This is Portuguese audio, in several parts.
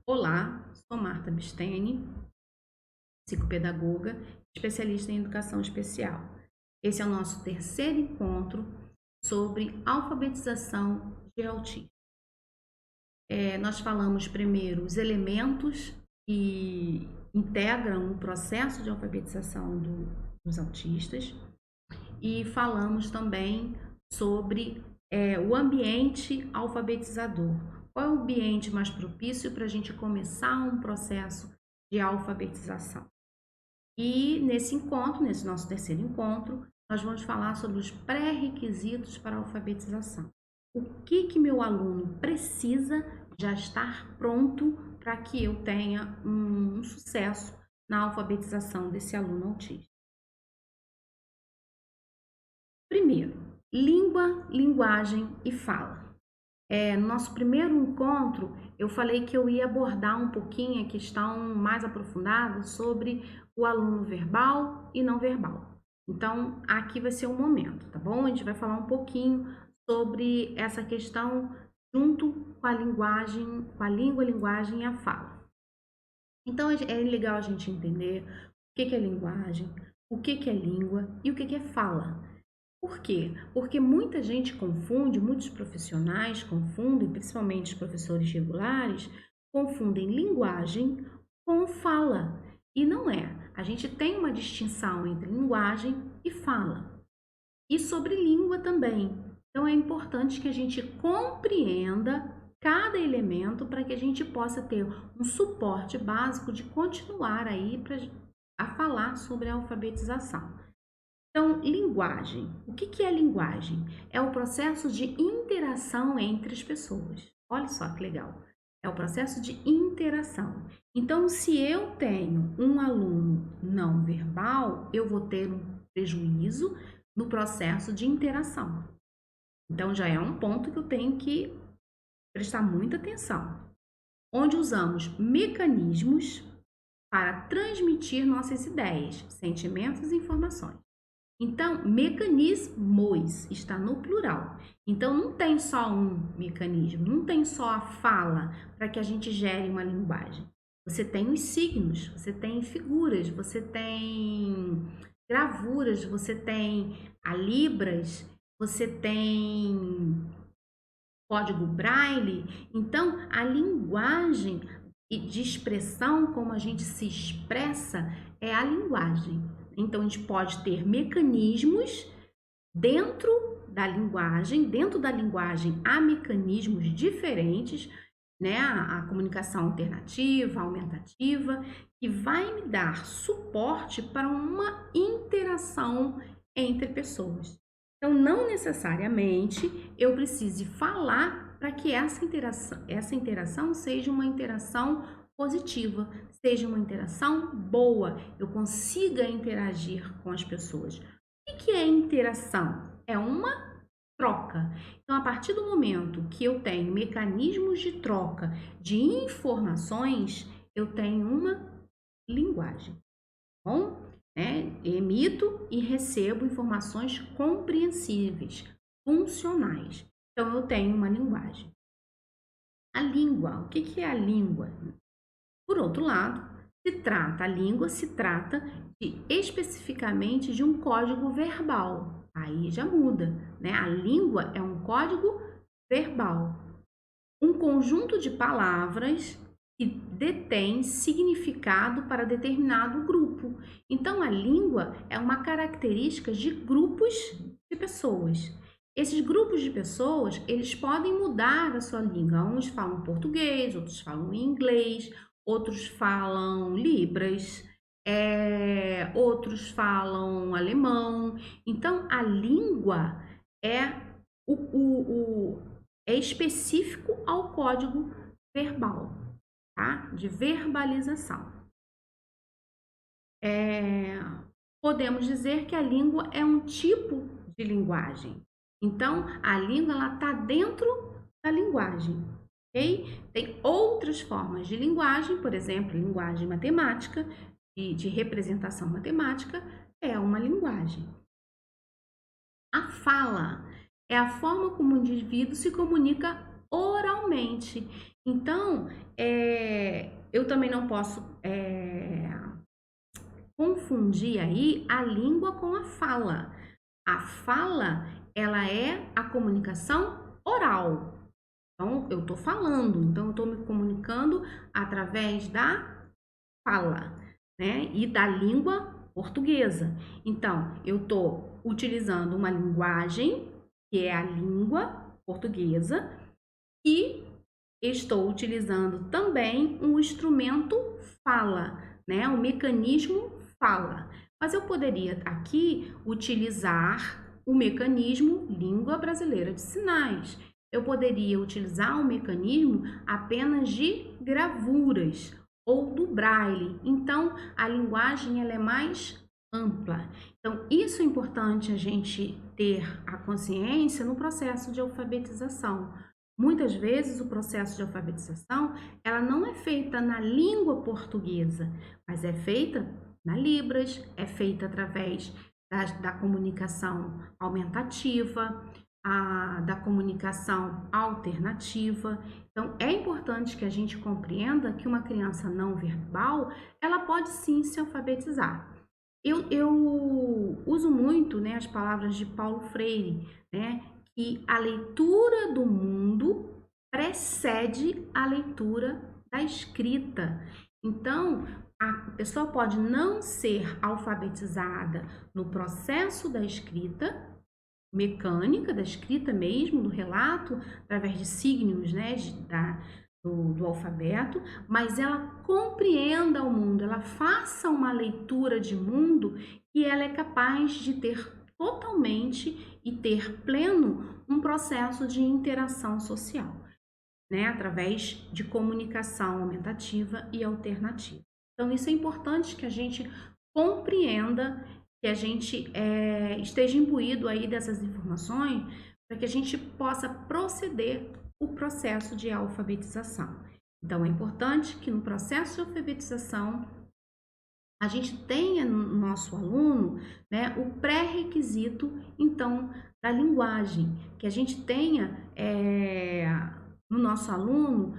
Olá, sou Marta Bistene, psicopedagoga, especialista em educação especial. Esse é o nosso terceiro encontro sobre alfabetização de autismo. Nós falamos primeiro os elementos que integram o processo de alfabetização dos autistas e falamos também sobre o ambiente alfabetizador. Qual é o ambiente mais propício para a gente começar um processo de alfabetização? E nesse nosso terceiro encontro, nós vamos falar sobre os pré-requisitos para a alfabetização. O que meu aluno precisa já estar pronto para que eu tenha um sucesso na alfabetização desse aluno autista? Primeiro, língua, linguagem e fala. No nosso primeiro encontro, eu falei que eu ia abordar um pouquinho a questão mais aprofundada sobre o aluno verbal e não verbal. Então, aqui vai ser o momento, tá bom? A gente vai falar um pouquinho sobre essa questão junto com a linguagem, com a língua, a linguagem e a fala. Então, é legal a gente entender o que é linguagem, o que é língua e o que é fala. Por quê? Porque muita gente confunde, muitos profissionais confundem, principalmente os professores regulares, confundem linguagem com fala. E não é. A gente tem uma distinção entre linguagem e fala. E sobre língua também. Então é importante que a gente compreenda cada elemento para que a gente possa ter um suporte básico de continuar aí a falar sobre a alfabetização. Então, linguagem. O que é linguagem? É o processo de interação entre as pessoas. Olha só que legal. É o processo de interação. Então, se eu tenho um aluno não verbal, eu vou ter um prejuízo no processo de interação. Então, já é um ponto que eu tenho que prestar muita atenção. Onde usamos mecanismos para transmitir nossas ideias, sentimentos e informações. Então, mecanismos está no plural. Então, não tem só um mecanismo, não tem só a fala para que a gente gere uma linguagem. Você tem os signos, você tem figuras, você tem gravuras, você tem a libras, você tem código braille. Então, a linguagem de expressão, como a gente se expressa, é a linguagem. Então, a gente pode ter mecanismos dentro da linguagem há mecanismos diferentes, né? A comunicação alternativa, aumentativa, que vai me dar suporte para uma interação entre pessoas. Então, não necessariamente eu precise falar para que essa interação seja uma interação positiva, seja uma interação boa, eu consiga interagir com as pessoas. O que é interação? É uma troca. Então, a partir do momento que eu tenho mecanismos de troca de informações, eu tenho uma linguagem, bom? Emito e recebo informações compreensíveis, funcionais. Então, eu tenho uma linguagem. A língua, o que é a língua? Por outro lado, a língua se trata especificamente de um código verbal. Aí já muda, né? A língua é um código verbal. Um conjunto de palavras que detém significado para determinado grupo. Então, a língua é uma característica de grupos de pessoas. Esses grupos de pessoas, eles podem mudar a sua língua. Uns falam português, outros falam inglês, outros falam libras, outros falam alemão. Então, a língua é é específico ao código verbal, tá? De verbalização. Podemos dizer que a língua é um tipo de linguagem. Então, a língua ela está dentro da linguagem, ok? Tem outras formas de linguagem, por exemplo, linguagem matemática, de representação matemática, é uma linguagem. A fala é a forma como o indivíduo se comunica oralmente. Então, eu também não posso confundir aí a língua com a fala. A fala, ela é a comunicação oral. Então, eu estou falando, então eu estou me comunicando através da fala, né? E da língua portuguesa. Então, eu estou utilizando uma linguagem, que é a língua portuguesa, e estou utilizando também um instrumento fala, né? O mecanismo fala. Mas eu poderia aqui utilizar o mecanismo língua brasileira de sinais. Eu poderia utilizar um mecanismo apenas de gravuras ou do braille. Então, a linguagem ela é mais ampla. Então, isso é importante a gente ter a consciência no processo de alfabetização. Muitas vezes o processo de alfabetização ela não é feita na língua portuguesa, mas é feita na Libras, é feita através da comunicação aumentativa, da comunicação alternativa. Então, é importante que a gente compreenda que uma criança não verbal, ela pode sim se alfabetizar. Eu uso muito, né, as palavras de Paulo Freire, né, que a leitura do mundo precede a leitura da escrita. Então, a pessoa pode não ser alfabetizada no processo da escrita, mecânica, da escrita mesmo, do relato, através de signos, né, do alfabeto, mas ela compreenda o mundo, ela faça uma leitura de mundo e ela é capaz de ter totalmente e ter pleno um processo de interação social, né, através de comunicação aumentativa e alternativa. Então, isso é importante que a gente compreenda, que a gente esteja imbuído aí dessas informações, para que a gente possa proceder o processo de alfabetização. Então, é importante que no processo de alfabetização a gente tenha no nosso aluno, né, o pré-requisito, então, da linguagem, que a gente tenha no nosso aluno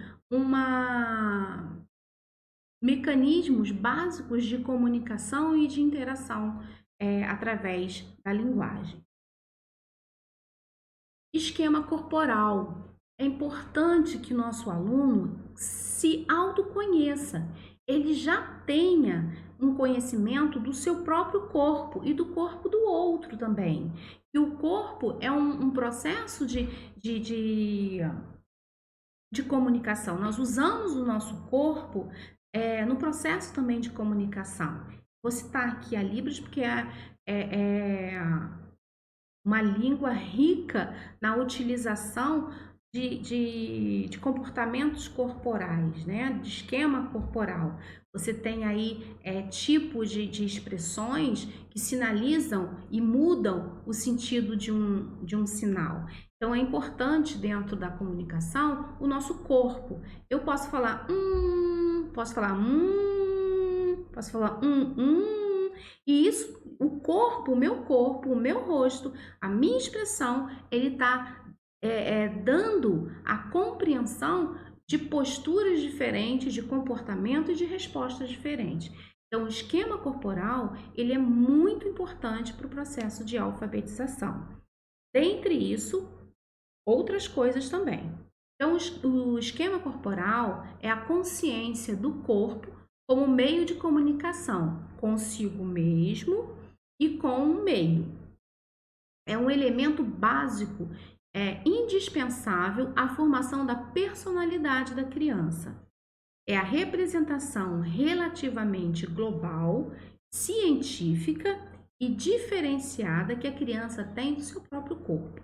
mecanismos básicos de comunicação e de interação através da linguagem. Esquema corporal. É importante que nosso aluno se autoconheça, ele já tenha um conhecimento do seu próprio corpo e do corpo do outro também. E o corpo é um processo de comunicação. Nós usamos o nosso corpo no processo também de comunicação. Vou citar aqui a Libras porque é uma língua rica na utilização de comportamentos corporais, né? De esquema corporal. Você tem aí tipos de expressões que sinalizam e mudam o sentido de um sinal. Então, é importante dentro da comunicação o nosso corpo. Eu posso falar posso falar posso falar e isso, o meu corpo, o meu rosto, a minha expressão, ele está dando a compreensão de posturas diferentes, de comportamento e de respostas diferentes. Então, o esquema corporal, ele é muito importante para o processo de alfabetização. Dentre isso, outras coisas também. Então, o esquema corporal é a consciência do corpo como meio de comunicação consigo mesmo e com o meio. É um elemento básico, indispensável à formação da personalidade da criança. É a representação relativamente global, científica e diferenciada que a criança tem do seu próprio corpo.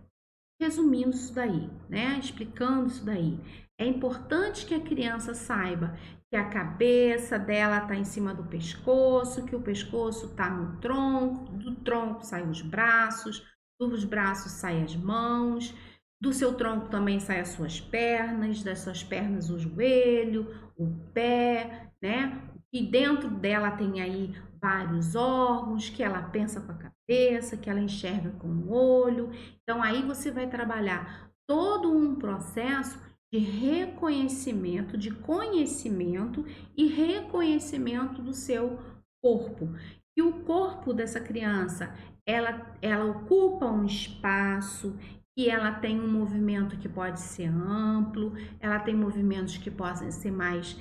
Resumindo isso daí, né? Explicando isso daí. É importante que a criança saiba que a cabeça dela está em cima do pescoço, que o pescoço está no tronco, do tronco saem os braços, dos braços saem as mãos, do seu tronco também saem as suas pernas, das suas pernas o joelho, o pé, né? E dentro dela tem aí vários órgãos, que ela pensa com a cabeça, que ela enxerga com o olho. Então, aí você vai trabalhar todo um processo de reconhecimento, de conhecimento e reconhecimento do seu corpo. E o corpo dessa criança, ela ocupa um espaço, e ela tem um movimento que pode ser amplo, ela tem movimentos que podem ser mais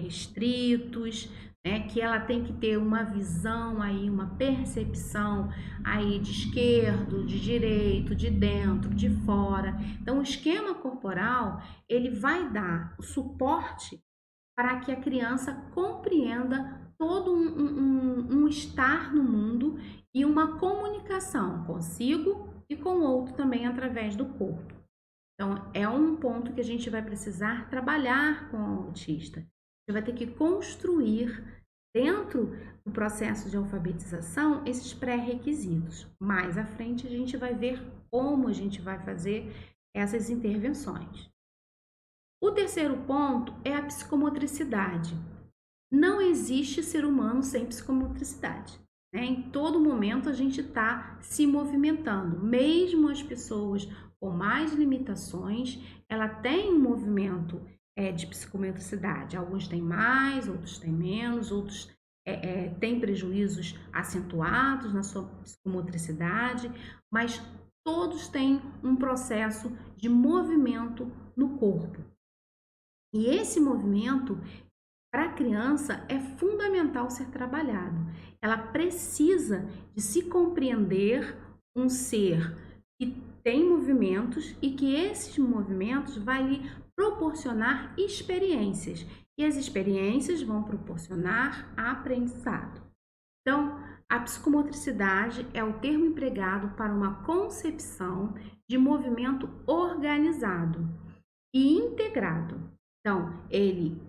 restritos, né? Que ela tem que ter uma visão aí, uma percepção aí de esquerdo, de direito, de dentro, de fora. Então, o esquema corporal, ele vai dar o suporte para que a criança compreenda todo um estar no mundo e uma comunicação consigo e com o outro também através do corpo. Então, é um ponto que a gente vai precisar trabalhar com o autista. Você vai ter que construir dentro do processo de alfabetização esses pré-requisitos. Mais à frente a gente vai ver como a gente vai fazer essas intervenções. O terceiro ponto é a psicomotricidade. Não existe ser humano sem psicomotricidade, né? Em todo momento a gente está se movimentando, mesmo as pessoas com mais limitações, ela tem um movimento de psicomotricidade. Alguns têm mais, outros têm menos, outros têm prejuízos acentuados na sua psicomotricidade, mas todos têm um processo de movimento no corpo. E esse movimento, para a criança, é fundamental ser trabalhado. Ela precisa de se compreender um ser que tem movimentos e que esses movimentos vai lhe proporcionar experiências. E as experiências vão proporcionar aprendizado. Então, a psicomotricidade é o termo empregado para uma concepção de movimento organizado e integrado. Então, ele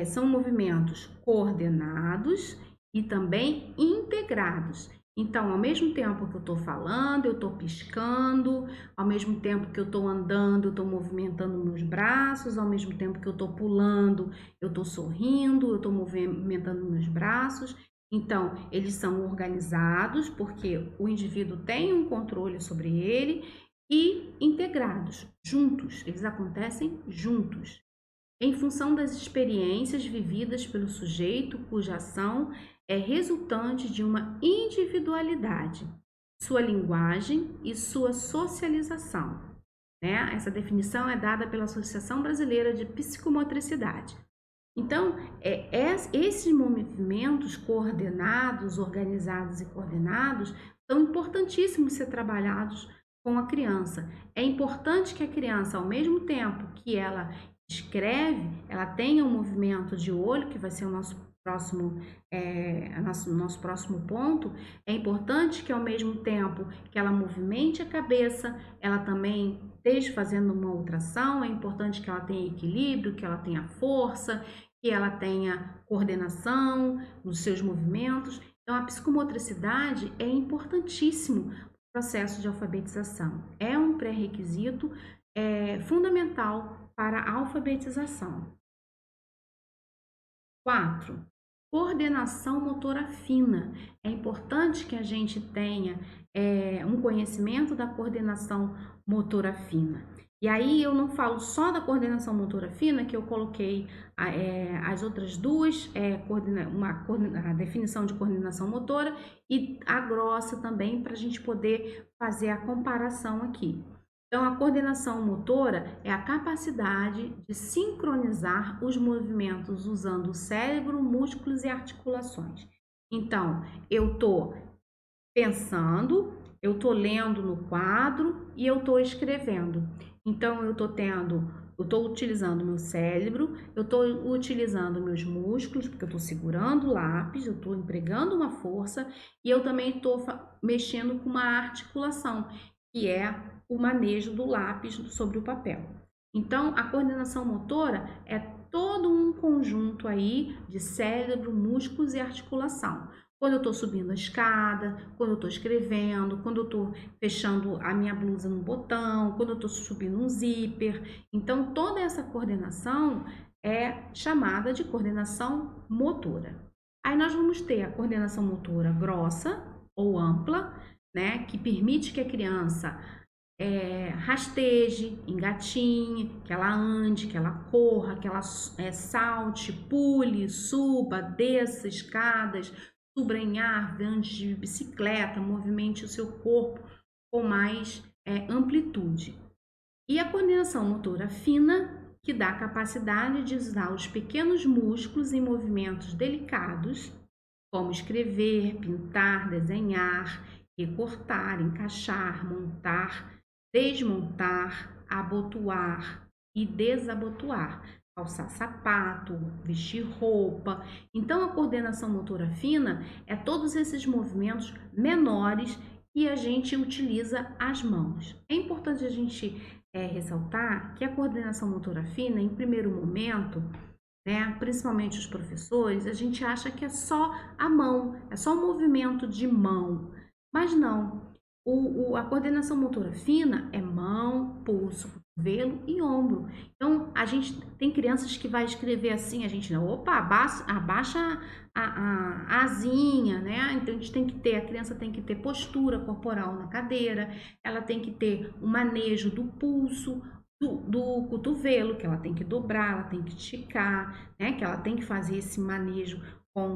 são movimentos coordenados e também integrados. Então, ao mesmo tempo que eu estou falando, eu estou piscando, ao mesmo tempo que eu estou andando, eu estou movimentando meus braços, ao mesmo tempo que eu estou pulando, eu estou sorrindo, eu estou movimentando meus braços. Então, eles são organizados porque o indivíduo tem um controle sobre ele e integrados, juntos, eles acontecem juntos, em função das experiências vividas pelo sujeito cuja ação é resultante de uma individualidade, sua linguagem e sua socialização, né? Essa definição é dada pela Associação Brasileira de Psicomotricidade. Então, esses movimentos coordenados, organizados e coordenados são importantíssimos ser trabalhados com a criança. É importante que a criança, ao mesmo tempo que ela escreve, ela tenha um movimento de olho, que vai ser o nosso próximo ponto. É importante que, ao mesmo tempo que ela movimente a cabeça, ela também esteja fazendo uma outra ação. É importante que ela tenha equilíbrio, que ela tenha força, que ela tenha coordenação nos seus movimentos. Então, a psicomotricidade é importantíssimo no processo de alfabetização. É um pré-requisito fundamental para a alfabetização. 4. Coordenação motora fina. É importante que a gente tenha um conhecimento da coordenação motora fina. E aí eu não falo só da coordenação motora fina, que eu coloquei as outras duas, a definição de coordenação motora e a grossa também, para a gente poder fazer a comparação aqui. Então, a coordenação motora é a capacidade de sincronizar os movimentos usando o cérebro, músculos e articulações. Então, eu estou pensando, eu estou lendo no quadro e eu estou escrevendo. Então, eu estou utilizando meu cérebro, eu estou utilizando meus músculos, porque eu estou segurando o lápis, eu estou empregando uma força e eu também estou mexendo com uma articulação, que é o manejo do lápis sobre o papel. Então, a coordenação motora é todo um conjunto aí de cérebro, músculos e articulação. Quando eu estou subindo a escada, quando eu estou escrevendo, quando eu estou fechando a minha blusa no botão, quando eu estou subindo um zíper. Então, toda essa coordenação é chamada de coordenação motora. Aí nós vamos ter a coordenação motora grossa ou ampla, né, que permite que a criança rasteje, engatinhe, que ela ande, que ela corra, que ela salte, pule, suba, desça escadas, suba em árvore, ande de bicicleta, movimente o seu corpo com mais amplitude. E a coordenação motora fina, que dá a capacidade de usar os pequenos músculos em movimentos delicados, como escrever, pintar, desenhar, recortar, encaixar, montar, desmontar, abotoar e desabotoar, calçar sapato, vestir roupa. Então, a coordenação motora fina é todos esses movimentos menores que a gente utiliza as mãos. É importante a gente ressaltar que a coordenação motora fina, em primeiro momento, principalmente os professores, a gente acha que é só a mão, é só um movimento de mão, mas não. A coordenação motora fina é mão, pulso, cotovelo e ombro. Então, a gente tem crianças que vai escrever assim, a gente não, abaixa a asinha, né? Então, a criança tem que ter postura corporal na cadeira, ela tem que ter o manejo do pulso, do cotovelo, que ela tem que dobrar, ela tem que esticar, né? Que ela tem que fazer esse manejo com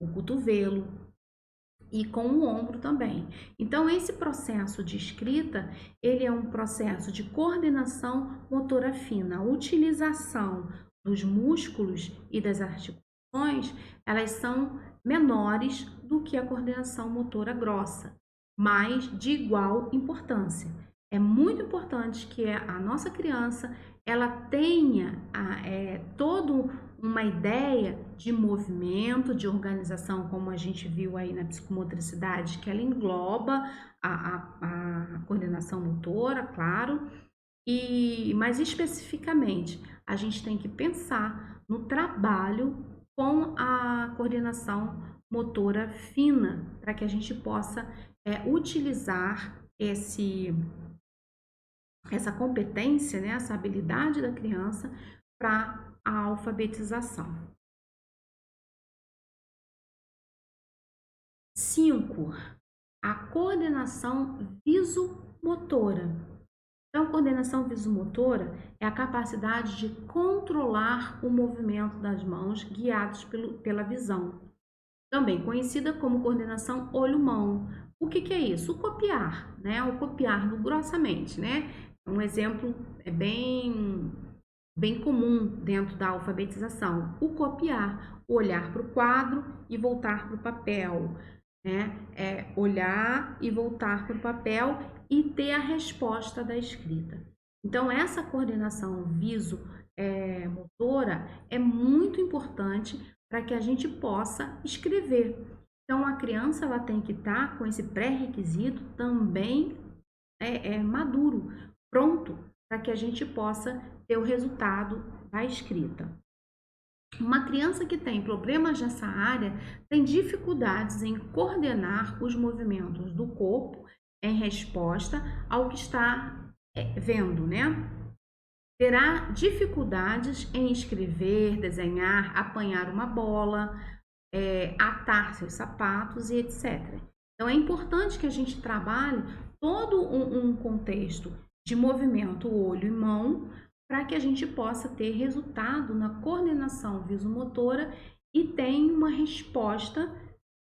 o cotovelo e com o ombro também. Então, esse processo de escrita, ele é um processo de coordenação motora fina, a utilização dos músculos e das articulações, elas são menores do que a coordenação motora grossa, mas de igual importância. É muito importante que a nossa criança ela tenha toda uma ideia de movimento, de organização, como a gente viu aí na psicomotricidade, que ela engloba a coordenação motora, claro, mas especificamente a gente tem que pensar no trabalho com a coordenação motora fina, para que a gente possa utilizar essa competência, né, essa habilidade da criança para a alfabetização. 5. A coordenação visomotora. Então, a coordenação visomotora é a capacidade de controlar o movimento das mãos guiados pela visão, também conhecida como coordenação olho-mão. O que é isso? O copiar, né? O copiar grossamente, né? Um exemplo bem comum dentro da alfabetização. O copiar, o olhar para o quadro e voltar para o papel, né? Olhar e voltar para o papel e ter a resposta da escrita. Então, essa coordenação visomotora é muito importante para que a gente possa escrever. Então, a criança ela tem que estar com esse pré-requisito também maduro, pronto, para que a gente possa ter o resultado da escrita. Uma criança que tem problemas nessa área tem dificuldades em coordenar os movimentos do corpo em resposta ao que está vendo, né? Terá dificuldades em escrever, desenhar, apanhar uma bola, atar seus sapatos e etc. Então, é importante que a gente trabalhe todo um contexto de movimento olho e mão para que a gente possa ter resultado na coordenação visomotora e tenha uma resposta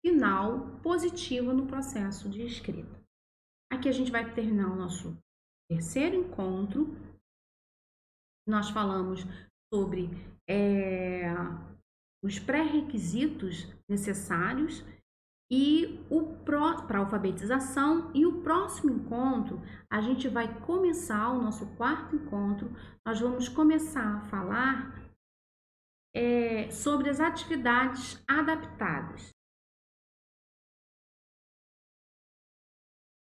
final positiva no processo de escrita. Aqui a gente vai terminar o nosso terceiro encontro. Nós falamos sobre os pré-requisitos necessários e para a alfabetização, e o próximo encontro a gente vai começar o nosso quarto encontro, nós vamos começar a falar sobre as atividades adaptadas.